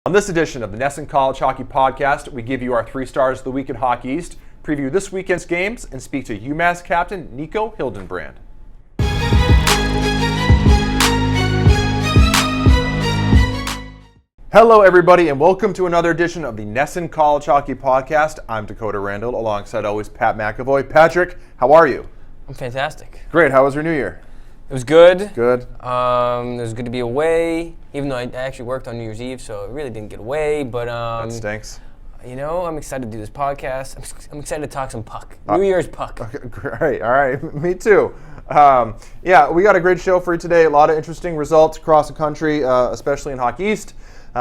On this edition of the NESN College Hockey Podcast, we give you our 3 stars of the week in Hockey East, preview this weekend's games, and speak to UMass captain Niko Hildenbrand. Hello everybody and welcome to another edition of the NESN College Hockey Podcast. I'm Dakota Randall alongside always Pat McAvoy. Patrick, how are you? I'm fantastic. Great, how was your new year? It was good. Good. It was good to be away, even though I actually worked on New Year's Eve, so I really didn't get away. But that stinks. You know, I'm excited to do this podcast. I'm excited to talk some puck. New Year's puck. Okay, great. All right. Me too. Yeah, we got a great show for you today. A lot of interesting results across the country, especially in Hockey East.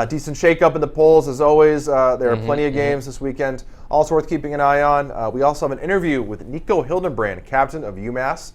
Decent shake-up in the polls, as always. There are plenty of games this weekend, also worth keeping an eye on. We also have an interview with Niko Hildenbrand, captain of UMass,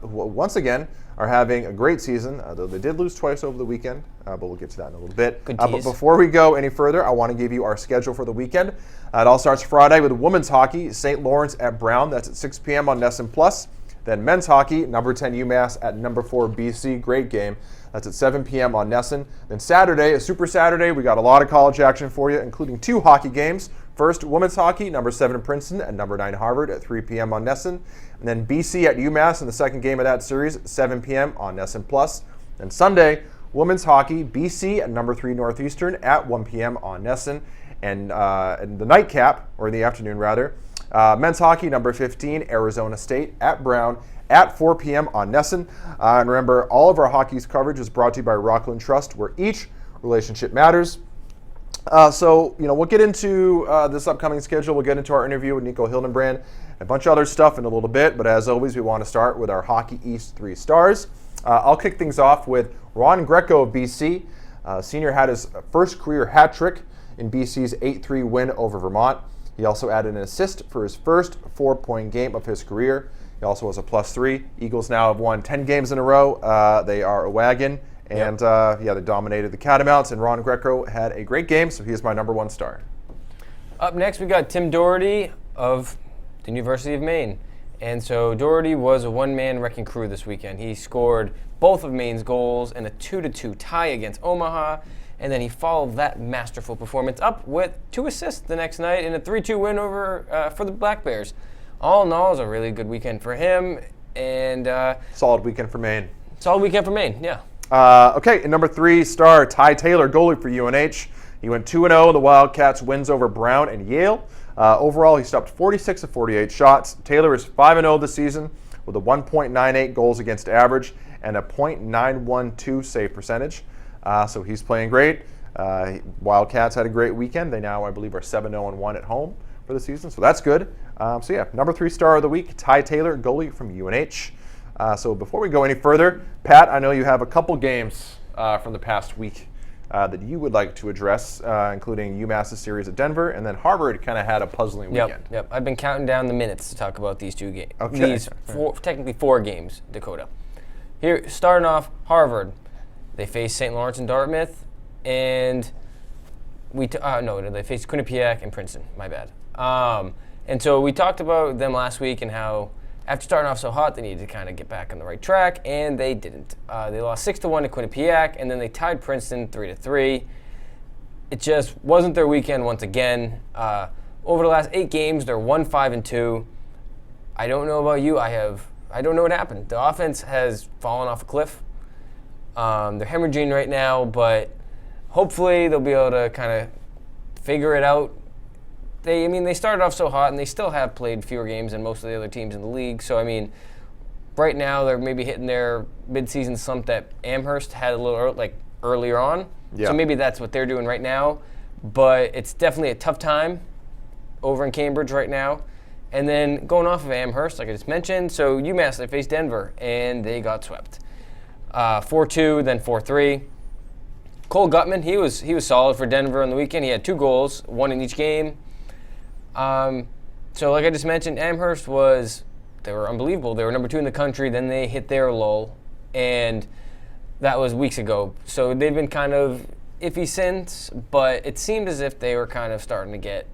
who once again are having a great season, though they did lose twice over the weekend, but we'll get to that in a little bit. But before we go any further, I want to give you our schedule for the weekend. It all starts Friday with women's hockey, St. Lawrence at Brown. That's at 6 p.m. on NESN Plus. Then men's hockey, number 10 UMass at number 4 BC. Great game. That's at 7 p.m. on NESN. Then Saturday, a Super Saturday. We got a lot of college action for you, including 2 hockey games. First, women's hockey, number 7 Princeton and number 9 Harvard at 3 p.m. on NESN. And then BC at UMass in the second game of that series, 7 p.m. on NESN Plus. And Sunday, women's hockey, BC at number 3 Northeastern at 1 p.m. on NESN. And the nightcap, or the afternoon rather, men's hockey, number 15 Arizona State at Brown at 4 p.m. on NESN. And remember, all of our Hockey's coverage is brought to you by Rockland Trust, where each relationship matters. So, we'll get into this upcoming schedule. We'll get into our interview with Niko Hildenbrand, a bunch of other stuff in a little bit. But as always, we want to start with our Hockey East 3 stars. I'll kick things off with Ron Greco of BC. Senior had his first career hat trick in BC's 8-3 win over Vermont. He also added an assist for his first 4-point game of his career. He also was a +3. Eagles now have won 10 games in a row. They are a wagon. And, they dominated the Catamounts, and Ron Greco had a great game, so he is my number 1 star. Up next, we got Tim Doherty of the University of Maine. And so Doherty was a one-man wrecking crew this weekend. He scored both of Maine's goals in a 2-2 tie against Omaha, and then he followed that masterful performance up with 2 assists the next night in a 3-2 win over for the Black Bears. All in all, it was a really good weekend for him, and solid weekend for Maine. Solid weekend for Maine, yeah. Okay, and number 3 star, Ty Taylor, goalie for UNH. He went 2-0 in the Wildcats' wins over Brown and Yale. Overall, he stopped 46 of 48 shots. Taylor is 5-0 this season with a 1.98 goals against average and a .912 save percentage. So he's playing great. Wildcats had a great weekend. They now, I believe, are 7-0-1 at home for the season, so that's good. Number 3 star of the week, Ty Taylor, goalie from UNH. So before we go any further, Pat, I know you have a couple games from the past week that you would like to address, including UMass's series at Denver, and then Harvard kind of had a puzzling weekend. Yep. I've been counting down the minutes to talk about these 2 games. Okay. These technically 4 games, Dakota. Here, starting off, Harvard. They faced St. Lawrence and Dartmouth, and they faced Quinnipiac and Princeton. My bad. And so we talked about them last week and how after starting off so hot, they needed to kind of get back on the right track, and they didn't. They lost 6-1 to Quinnipiac, and then they tied Princeton 3-3. It just wasn't their weekend once again. Over the last 8 games, they're 1-5-2. I don't know about you. I don't know what happened. The offense has fallen off a cliff. They're hemorrhaging right now, but hopefully they'll be able to kind of figure it out. They started off so hot, and they still have played fewer games than most of the other teams in the league. So, right now they're maybe hitting their midseason slump that Amherst had a little earlier on. Yeah. So maybe that's what they're doing right now. But it's definitely a tough time over in Cambridge right now. And then going off of Amherst, like I just mentioned, so UMass, they faced Denver, and they got swept. 4-2, then 4-3. Cole Gutman, he was solid for Denver on the weekend. He had 2 goals, 1 in each game. So like I just mentioned, Amherst they were unbelievable. They were number 2 in the country. Then they hit their lull, and that was weeks ago. So they've been kind of iffy since, but it seemed as if they were kind of starting to get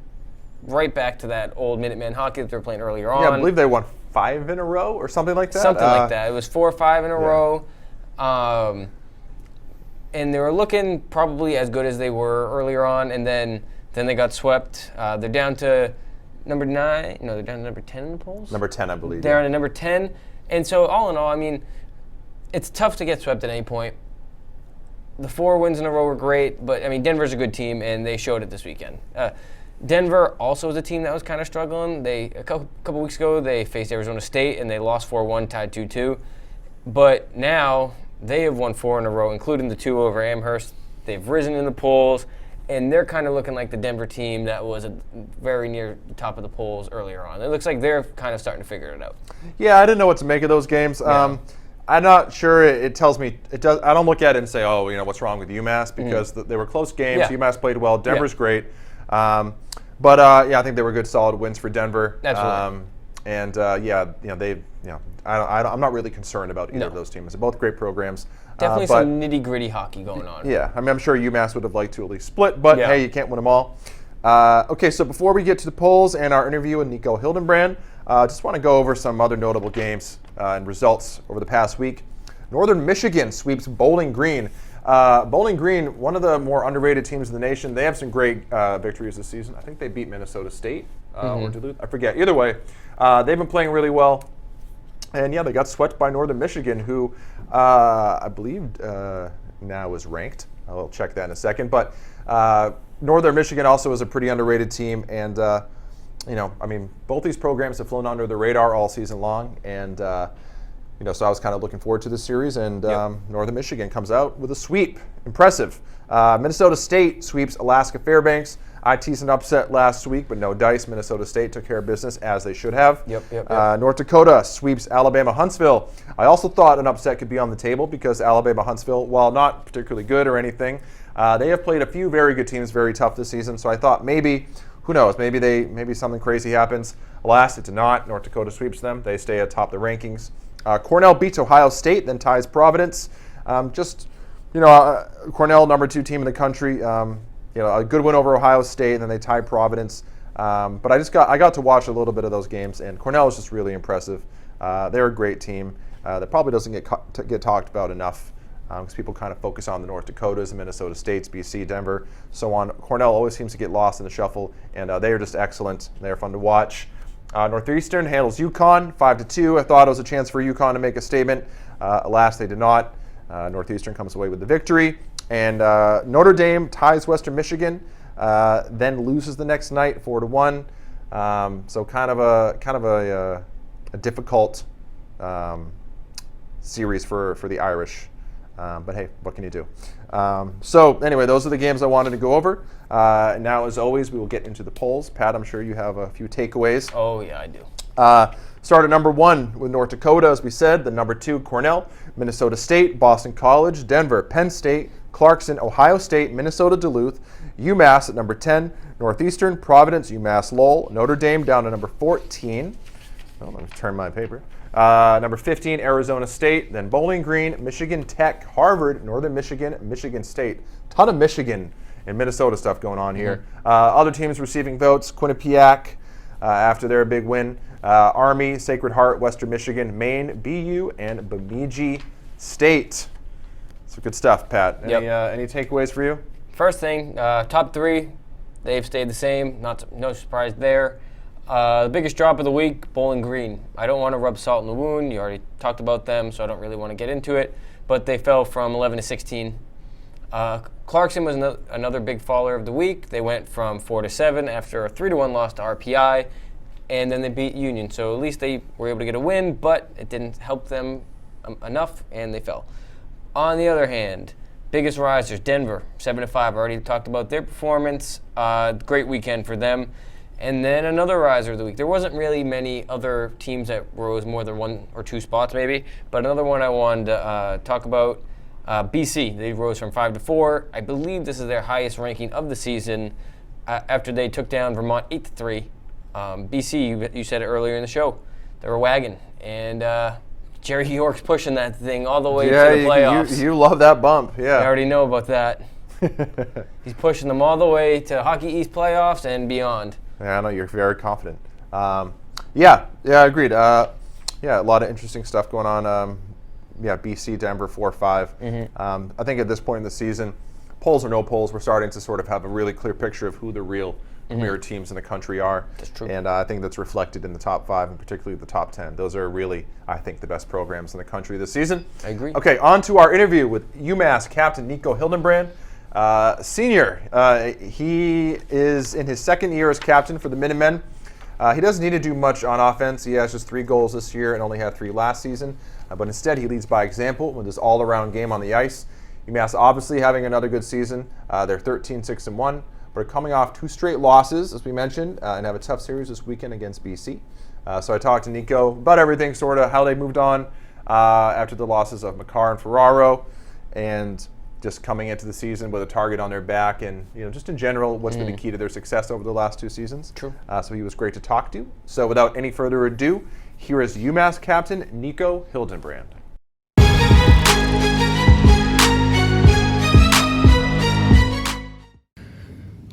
right back to that old Minuteman hockey that they were playing earlier on. Yeah, I believe they won 5 in a row or something like that. Something like that. It was 4 or 5 in a row. and they were looking probably as good as they were earlier on, and then they got swept. They're down to number 9. No, they're down to number 10 in the polls. Number 10, I believe. They're on to number 10, and so all in all, I mean, it's tough to get swept at any point. The 4 wins in a row were great, but I mean, Denver's a good team, and they showed it this weekend. Denver also was a team that was kind of struggling. A couple weeks ago, they faced Arizona State, and they lost 4-1, tied 2-2. But now they have won 4 in a row, including the 2 over Amherst. They've risen in the polls, and they're kind of looking like the Denver team that was very near the top of the polls earlier on. It looks like they're kind of starting to figure it out. Yeah, I didn't know what to make of those games. Yeah. I'm not sure it tells me. It does. I don't look at it and say, oh, what's wrong with UMass, because they were close games. Yeah. UMass played well. Denver's great. But I think they were good, solid wins for Denver. Absolutely. I'm not really concerned about either of those teams. They're both great programs. Definitely some nitty-gritty hockey going on. Yeah, I mean, I'm sure UMass would have liked to at least split, but hey, you can't win them all. Okay, so before we get to the polls and our interview with Niko Hildenbrand, just want to go over some other notable games and results over the past week. Northern Michigan sweeps Bowling Green. Bowling Green, one of the more underrated teams in the nation. They have some great victories this season. I think they beat Minnesota State or Duluth. I forget. Either way, they've been playing really well. And yeah, they got swept by Northern Michigan, who I believe now is ranked. I'll check that in a second. But Northern Michigan also is a pretty underrated team. And, I mean, both these programs have flown under the radar all season long. And, so I was kind of looking forward to this series. And Northern Michigan comes out with a sweep. Impressive. Minnesota State sweeps Alaska Fairbanks. I teased an upset last week, but no dice. Minnesota State took care of business, as they should have. Yep. North Dakota sweeps Alabama Huntsville. I also thought an upset could be on the table because Alabama Huntsville, while not particularly good or anything, they have played a few very good teams very tough this season. So I thought maybe, who knows, maybe something crazy happens. Alas, it did not. North Dakota sweeps them. They stay atop the rankings. Cornell beats Ohio State, then ties Providence. Cornell, number 2 team in the country. A good win over Ohio State, and then they tied Providence. But I got to watch a little bit of those games, and Cornell was just really impressive. They're a great team that probably doesn't get talked about enough because people kind of focus on the North Dakotas, the Minnesota States, BC, Denver, so on. Cornell always seems to get lost in the shuffle, and they are just excellent. They are fun to watch. Northeastern handles UConn 5-2. I thought it was a chance for UConn to make a statement. Alas, they did not. Northeastern comes away with the victory. And Notre Dame ties Western Michigan, then loses the next night 4-1. So kind of a difficult series for the Irish. But hey, what can you do? So anyway, those are the games I wanted to go over. Now, as always, we will get into the polls. Pat, I'm sure you have a few takeaways. Oh yeah, I do. Start at number 1 with North Dakota, as we said. The number 2, Cornell, Minnesota State, Boston College, Denver, Penn State, Clarkson, Ohio State, Minnesota Duluth, UMass at number 10, Northeastern, Providence, UMass Lowell, Notre Dame down to number 14. Oh, let me turn my paper. Number 15, Arizona State, then Bowling Green, Michigan Tech, Harvard, Northern Michigan, Michigan State. Ton of Michigan and Minnesota stuff going on here. Other teams receiving votes, Quinnipiac after their big win, Army, Sacred Heart, Western Michigan, Maine, BU, and Bemidji State. So good stuff, Pat. Any takeaways for you? First thing, top 3, they've stayed the same. No surprise there. The biggest drop of the week, Bowling Green. I don't want to rub salt in the wound. You already talked about them, so I don't really want to get into it. But they fell from 11 to 16. Clarkson was another big faller of the week. They went from 4 to 7 after a 3-1 loss to RPI, and then they beat Union. So at least they were able to get a win, but it didn't help them enough, and they fell. On the other hand, biggest risers, Denver, 7-5. I already talked about their performance. Great weekend for them. And then another riser of the week. There wasn't really many other teams that rose more than 1 or 2 spots maybe, but another one I wanted to talk about, BC. They rose from 5 to 4. I believe this is their highest ranking of the season after they took down Vermont 8 to 3. BC, you said it earlier in the show, they were wagging. And Jerry York's pushing that thing all the way to the playoffs. You love that bump, yeah. I already know about that. He's pushing them all the way to Hockey East playoffs and beyond. Yeah, I know you're very confident. Yeah, agreed. A lot of interesting stuff going on. BC, Denver 4-5. I think at this point in the season, polls or no polls, we're starting to sort of have a really clear picture of who the real premier teams in the country are. That's true. And I think that's reflected in the top 5 and particularly the top 10. Those are really, I think, the best programs in the country this season. I agree. Okay, on to our interview with UMass captain Niko Hildenbrand. Senior. He is in his second year as captain for the Minutemen. He doesn't need to do much on offense. He has just 3 goals this year and only had 3 last season. But instead, he leads by example with his all-around game on the ice. UMass obviously having another good season. They're 13-6-1, but are coming off 2 straight losses, as we mentioned, and have a tough series this weekend against BC. So I talked to Niko about everything, sort of how they moved on after the losses of Makar and Ferraro, and just coming into the season with a target on their back, and just in general, what's been the key to their success over the last 2 seasons. True. So he was great to talk to. So without any further ado, here is UMass captain Niko Hildenbrand.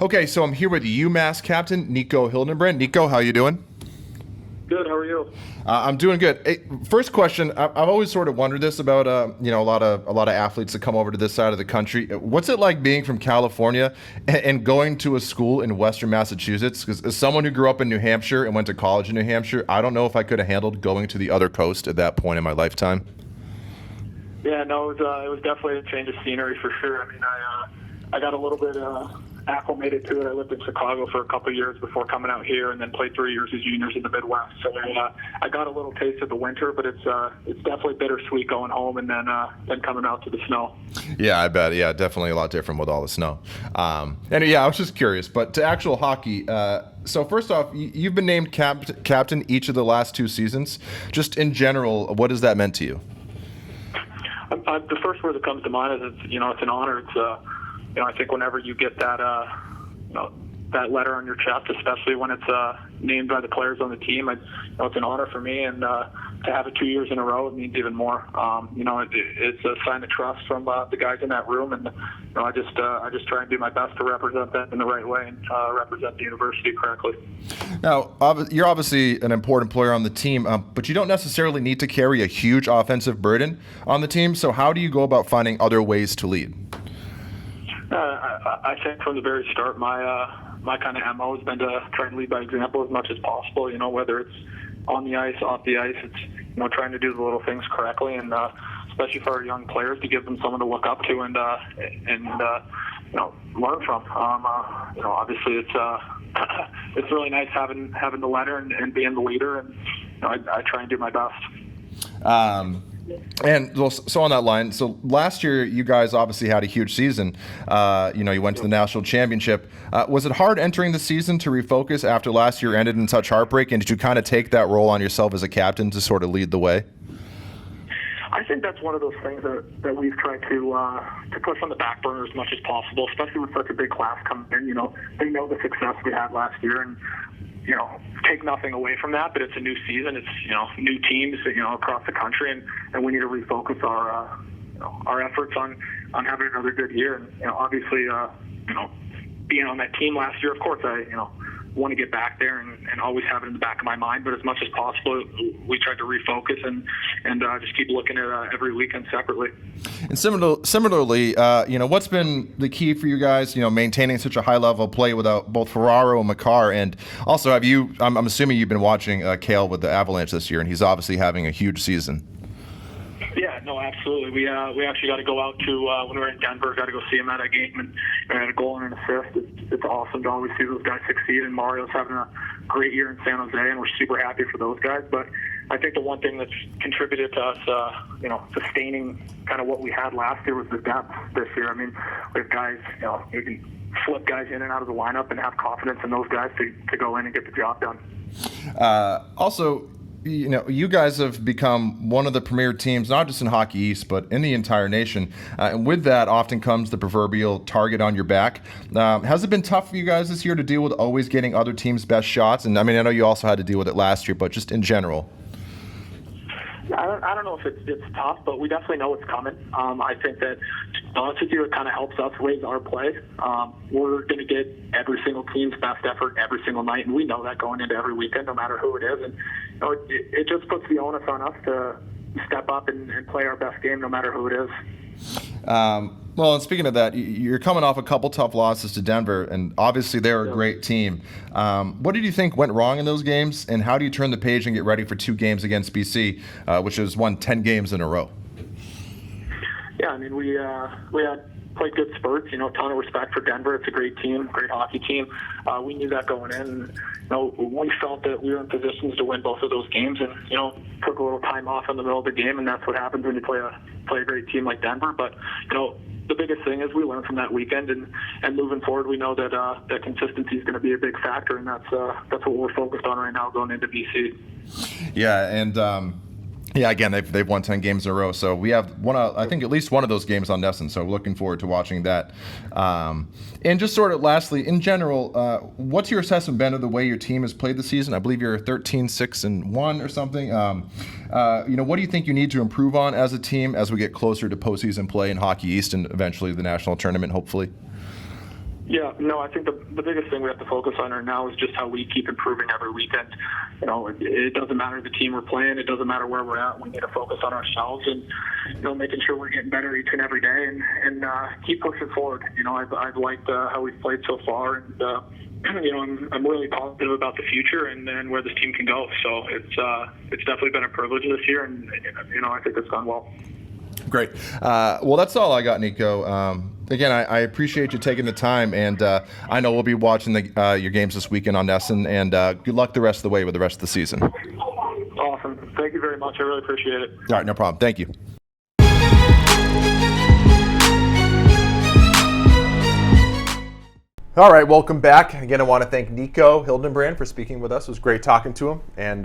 Okay, so I'm here with UMass captain Niko Hildenbrand. Niko, how you doing? Good. How are you? I'm doing good. Hey, first question, I've always sort of wondered this about a lot of athletes that come over to this side of the country. What's it like being from California and going to a school in Western Massachusetts? Because as someone who grew up in New Hampshire and went to college in New Hampshire, I don't know if I could have handled going to the other coast at that point in my lifetime. Yeah, no, it was definitely a change of scenery for sure. I mean, I got a little bit acclimated to it. I lived in Chicago for a couple of years before coming out here, and then played 3 years as juniors in the Midwest. So I got a little taste of the winter, but it's definitely bittersweet going home and then coming out to the snow. Yeah, I bet. Yeah, definitely a lot different with all the snow. And yeah, I was just curious. But to actual hockey, so first off, you've been named captain each of the last 2 seasons. Just in general, what has that meant to you? The first word that comes to mind is it's an honor. It's I think whenever you get that that letter on your chest, especially when it's named by the players on the team, it's an honor for me, and to have it 2 years in a row, it means even more. It's a sign of trust from the guys in that room, and I just try and do my best to represent that in the right way and represent the university correctly. Now, you're obviously an important player on the team, but you don't necessarily need to carry a huge offensive burden on the team. So how do you go about finding other ways to lead? I think from the very start, my kind of MO has been to try and lead by example as much as possible. Whether it's on the ice, off the ice, it's trying to do the little things correctly, and especially for our young players, to give them someone to look up to and learn from. Obviously it's really nice having the letter and being the leader, and I try and do my best. And so on that line, so last year you guys obviously had a huge season. You went to the national championship. Was it hard entering the season to refocus after last year ended in such heartbreak? And did you kind of take that role on yourself as a captain to sort of lead the way? I think that's one of those things that we've tried to push on the back burner as much as possible, especially with such a big class coming in. They know the success we had last year, and take nothing away from that, but it's a new season. It's new teams across the country, and we need to refocus our efforts on having another good year. And obviously, being on that team last year, of course, I want to get back there and always have it in the back of my mind. But as much as possible, we tried to refocus and just keep looking at every weekend separately. And similarly, what's been the key for you guys, maintaining such a high level of play without both Ferraro and Makar? And also, I'm assuming you've been watching Kale with the Avalanche this year, and he's obviously having a huge season. Yeah, no, absolutely. We actually got to go out to when we were in Denver. Got to go see him at a game, and had a goal and an assist. It's awesome to always see those guys succeed. And Mario's having a great year in San Jose, and we're super happy for those guys. But I think the one thing that's contributed to us, sustaining kind of what we had last year was the depth this year. I mean, we have guys, you can flip guys in and out of the lineup and have confidence in those guys to go in and get the job done. Also, you guys have become one of the premier teams, not just in Hockey East, but in the entire nation. And with that often comes the proverbial target on your back. Has it been tough for you guys this year to deal with always getting other teams' best shots? And I know you also had to deal with it last year, but just in general. I don't know if it's tough, but we definitely know it's coming. I think that, to be honest with you, it kind of helps us raise our play. We're going to get every single team's best effort every single night, and we know that going into every weekend, no matter who it is. And it just puts the onus on us to step up and play our best game no matter who it is. Well, and speaking of that, you're coming off a couple tough losses to Denver, and obviously they're a great team. What did you think went wrong in those games, and how do you turn the page and get ready for 2 games against BC, which has won 10 games in a row? Yeah, I mean, we had played good spurts. A ton of respect for Denver. It's a great team, great hockey team. We knew that going in. We felt that we were in positions to win both of those games, and took a little time off in the middle of the game, and that's what happens when you play a great team like Denver. But the biggest thing is we learned from that weekend, and moving forward, we know that that consistency is going to be a big factor, and that's what we're focused on right now going into BC. Yeah, and. Yeah, again, they've won 10 games in a row, so we have I think at least one of those games on NESN, so looking forward to watching that. And just sort of lastly, in general, what's your assessment been of the way your team has played this season? I believe you're 13-6-1 or something. What do you think you need to improve on as a team as we get closer to postseason play in Hockey East and eventually the national tournament, hopefully? Yeah, no, I think the biggest thing we have to focus on right now is just how we keep improving every weekend. It doesn't matter the team we're playing. It doesn't matter where we're at. We need to focus on ourselves and, making sure we're getting better each and every day and keep pushing forward. I've liked how we've played so far, and I'm really positive about the future and where this team can go. So it's definitely been a privilege this year, and I think it's gone well. Great. Well, that's all I got, Niko. Again, I appreciate you taking the time, and I know we'll be watching your games this weekend on NESN, and good luck the rest of the way with the rest of the season. Awesome. Thank you very much. I really appreciate it. All right, no problem. Thank you. All right, welcome back. Again, I want to thank Niko Hildenbrand for speaking with us. It was great talking to him, and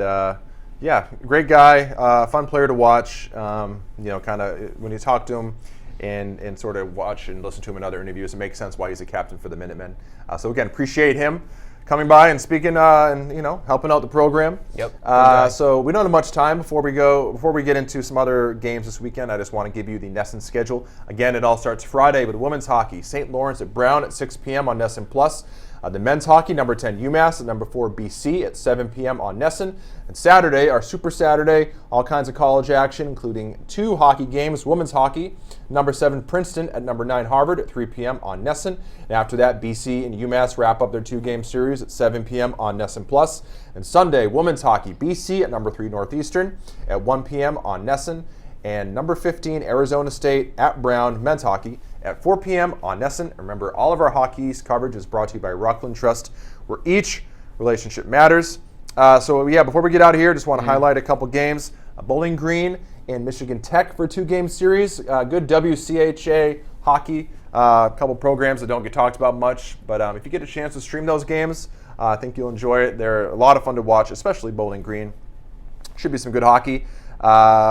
yeah, great guy, fun player to watch. Kind of when you talk to him and sort of watch and listen to him in other interviews, it makes sense why he's a captain for the Minutemen. So again, appreciate him coming by and speaking and helping out the program. Yep. So we don't have much time before we get into some other games this weekend. I just want to give you the NESN schedule. Again, it all starts Friday with women's hockey. St. Lawrence at Brown at 6 p.m. on NESN Plus. The men's hockey, number 10 UMass, and number 4 BC at 7 p.m. on NESN. And Saturday, our Super Saturday, all kinds of college action, including 2 hockey games. Women's hockey, number 7 Princeton at number 9 Harvard at 3 p.m. on NESN. And after that, BC and UMass wrap up their 2-game series at 7 p.m. on NESN Plus. And Sunday, women's hockey, BC at number 3 Northeastern at 1 p.m. on NESN. And number 15 Arizona State at Brown, men's hockey, at 4 p.m. on NESN. Remember, all of our Hockey East coverage is brought to you by Rockland Trust, where each relationship matters. Before we get out of here, just want to highlight a couple games. Bowling Green and Michigan Tech for a 2-game series. Good WCHA hockey. A couple programs that don't get talked about much, but if you get a chance to stream those games, I think you'll enjoy it. They're a lot of fun to watch, especially Bowling Green. Should be some good hockey.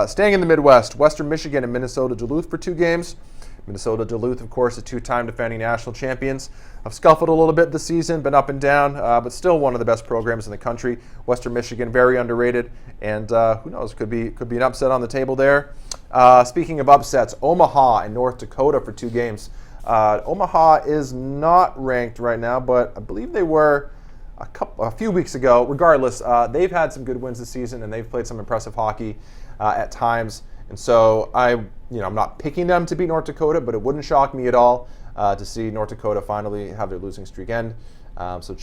Staying in the Midwest, Western Michigan and Minnesota Duluth for 2 games. Minnesota Duluth, of course, the 2-time defending national champions. Have scuffled a little bit this season, been up and down, but still one of the best programs in the country. Western Michigan, very underrated, and who knows, could be an upset on the table there. Speaking of upsets, Omaha and North Dakota for 2 games. Omaha is not ranked right now, but I believe they were a few weeks ago. Regardless, they've had some good wins this season, and they've played some impressive hockey at times. And so I'm not picking them to beat North Dakota, but it wouldn't shock me at all to see North Dakota finally have their losing streak end. So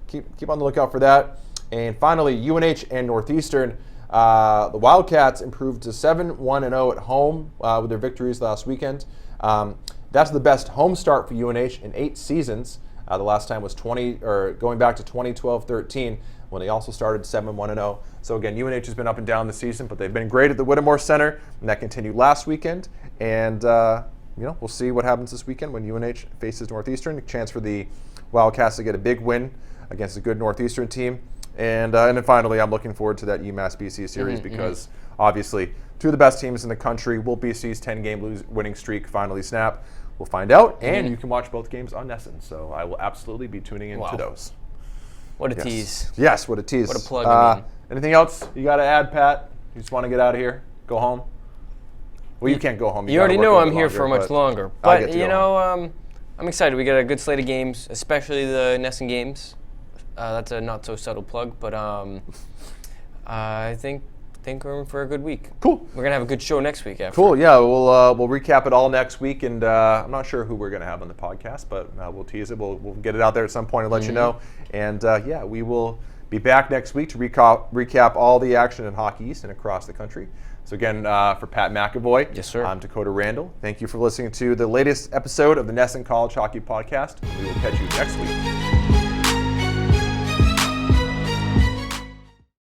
keep on the lookout for that. And finally, UNH and Northeastern. The Wildcats improved to 7-1-0 at home with their victories last weekend. That's the best home start for UNH in 8 seasons. The last time was going back to 2012-13. When they also started 7-1-0. So again, UNH has been up and down this season, but they've been great at the Whittemore Center, and that continued last weekend. And we'll see what happens this weekend when UNH faces Northeastern. A chance for the Wildcats to get a big win against a good Northeastern team. And then finally, I'm looking forward to that UMass BC series because obviously 2 of the best teams in the country. Will BC's 10-game winning streak finally snap? We'll find out, and you can watch both games on NESN. So I will absolutely be tuning into those. What a tease. Yes, what a tease. What a plug. Anything else you got to add, Pat? You just want to get out of here? Go home? Well, you can't go home. You already know I'm here for much longer. But, I'm excited. We got a good slate of games, especially the NESN games. That's a not-so-subtle plug, but I think think we're in for a good week. Cool. We're gonna have a good show next week. After. Cool. Yeah, we'll recap it all next week, and I'm not sure who we're going to have on the podcast, but we'll tease it. We'll get it out there at some point and let you know. And yeah, we will be back next week to recap all the action in Hockey East and across the country. So again, for Pat McAvoy, yes, sir. I'm Dakota Randall. Thank you for listening to the latest episode of the NESN College Hockey Podcast. We will catch you next week.